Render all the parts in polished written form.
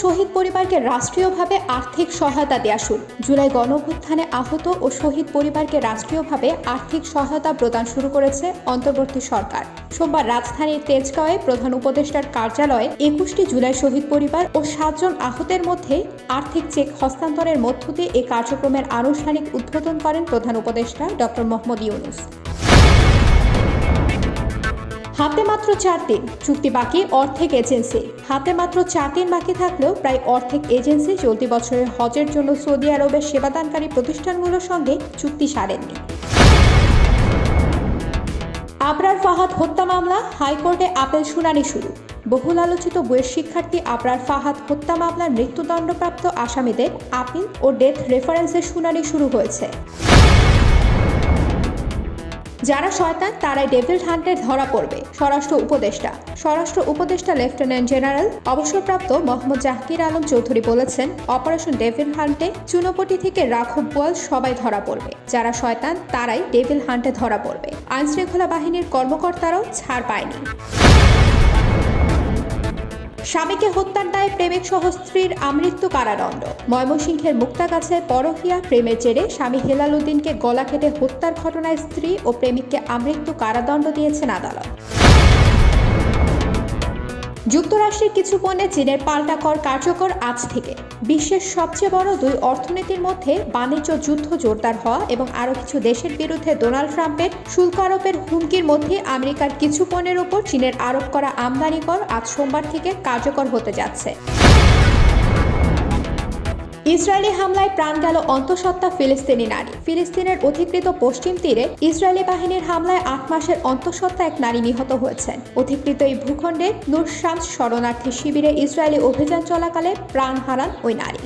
শহীদ পরিবারকে রাষ্ট্রীয়ভাবে আর্থিক সহায়তা দেয়া শুরু। জুলাই গণঅভ্যুত্থানে আহত ও শহীদ পরিবারকে রাষ্ট্রীয়ভাবে আর্থিক সহায়তা প্রদান শুরু করেছে অন্তর্বর্তী সরকার। সোমবার রাজধানীর তেজগাঁওয়ে প্রধান উপদেষ্টার কার্যালয়ে ২১টি জুলাই শহীদ পরিবার ও ৭ জন আহতের মধ্যে আর্থিক চেক হস্তান্তরের মধ্য দিয়ে এই কার্যক্রমের আনুষ্ঠানিক উদ্বোধন করেন প্রধান উপদেষ্টা ডক্টর মোহাম্মদ ইউনূস। হাতে মাত্র ৪ দিন, চুক্তি বাকি অর্ধেক এজেন্সি। হাতে মাত্র ৪ দিন বাকি থাকলেও প্রায় অর্ধেক এজেন্সি চলতি বছরের হজের জন্য সৌদি আরবের সেবাদানকারী প্রতিষ্ঠানগুলোর সঙ্গে চুক্তি সারেননি। আবরার ফাহাদ হত্যা মামলা, হাইকোর্টে আপিল শুনানি শুরু। বহুল আলোচিত বুয়েট শিক্ষার্থী আবরার ফাহাদ হত্যা মামলার মৃত্যুদণ্ডপ্রাপ্ত আসামিদের আপিল ও ডেথ রেফারেন্সের শুনানি শুরু হয়েছে। যারা শয়তান তারাই ডেভিল হান্টে ধরা পড়বে, স্বরাষ্ট্র উপদেষ্টা লেফটেন্যান্ট জেনারেল অবসরপ্রাপ্ত মোহাম্মদ জাহাঙ্গীর আলম চৌধুরী বলেছেন, অপারেশন ডেভিল হান্টে চুনোপটি থেকে রাঘব বোয়াল সবাই ধরা পড়বে। যারা শয়তান তারাই ডেভিল হান্টে ধরা পড়বে। আইনশৃঙ্খলা বাহিনীর কর্মকর্তারাও ছাড় পায়নি। স্বামীকে হত্যার দায়ে প্রেমিক সহ স্ত্রীর আমৃত্যু কারাদণ্ড। ময়মনসিংহের মুক্তাগাছায় পরকীয়া প্রেমের জেরে স্বামী হেলাল উদ্দিনকে গলা কেটে হত্যার ঘটনায় স্ত্রী ও প্রেমিককে আমৃত্যু কারাদণ্ড দিয়েছেন আদালত। যুক্তরাষ্ট্রের কিছু পণ্যে চীনের পাল্টা কর কার্যকর আজ থেকে। বিশ্বের সবচেয়ে বড় দুই অর্থনীতির মধ্যে বাণিজ্য যুদ্ধ জোরদার হওয়া এবং আরও কিছু দেশের বিরুদ্ধে ডোনাল্ড ট্রাম্পের শুল্ক আরোপের হুমকির মধ্যে আমেরিকার কিছু পণ্যের উপর চীনের আরোপ করা আমদানি কর আজ সোমবার থেকে কার্যকর হতে যাচ্ছে। ইসরায়েলি হামলায় প্রাণ গেল অন্তঃসত্ত্বা ফিলিস্তিনি নারী। ফিলিস্তিনের অধিকৃত পশ্চিম তীরে ইসরায়েলি বাহিনীর হামলায় ৮ মাসের অন্তঃসত্ত্বা এক নারী নিহত হয়েছেন। অধিকৃত এই ভূখণ্ডে নূর শামস শরণার্থী শিবিরে ইসরায়েলি অভিযান চলাকালে প্রাণ হারান ওই নারী।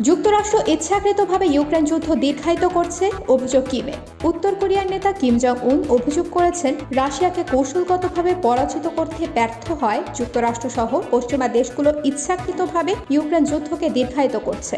যুক্তরাষ্ট্র ইচ্ছাকৃতভাবে ইউক্রেন যুদ্ধ দীর্ঘায়িত করছে, অভিযোগ কিমের। উত্তর কোরিয়ার নেতা কিম জং উন অভিযোগ করেছেন, রাশিয়াকে কৌশলগতভাবে পরাজিত করতে ব্যর্থ হয় যুক্তরাষ্ট্র সহ পশ্চিমা দেশগুলো ইচ্ছাকৃতভাবে ইউক্রেন যুদ্ধকে দীর্ঘায়িত করছে।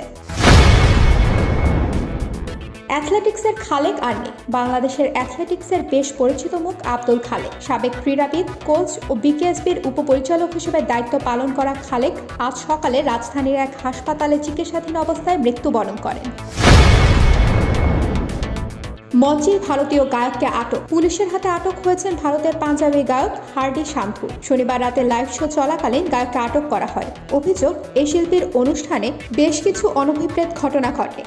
অ্যাথলেটিক্সের খালেক আর নেই। বাংলাদেশের অ্যাথলেটিক্সের বেশ পরিচিত মুখ আব্দুল খালেক। সাবেক ক্রীড়াবিদ, কোচ ও বিকেএসপির উপপরিচালক হিসেবে দায়িত্ব পালন করা খালেক আজ সকালে রাজধানীর এক হাসপাতালে চিকিৎসাধীন অবস্থায় মৃত্যুবরণ করেন। মঞ্চে ভারতীয় গায়ককে আটক। পুলিশের হাতে আটক হয়েছেন ভারতের পাঞ্জাবি গায়ক হার্ডি শান্থু। শনিবার রাতে লাইভ শো চলাকালীন গায়ককে আটক করা হয়। অভিযোগ, এই শিল্পীর অনুষ্ঠানে বেশ কিছু অনভিপ্রেত ঘটনা ঘটে।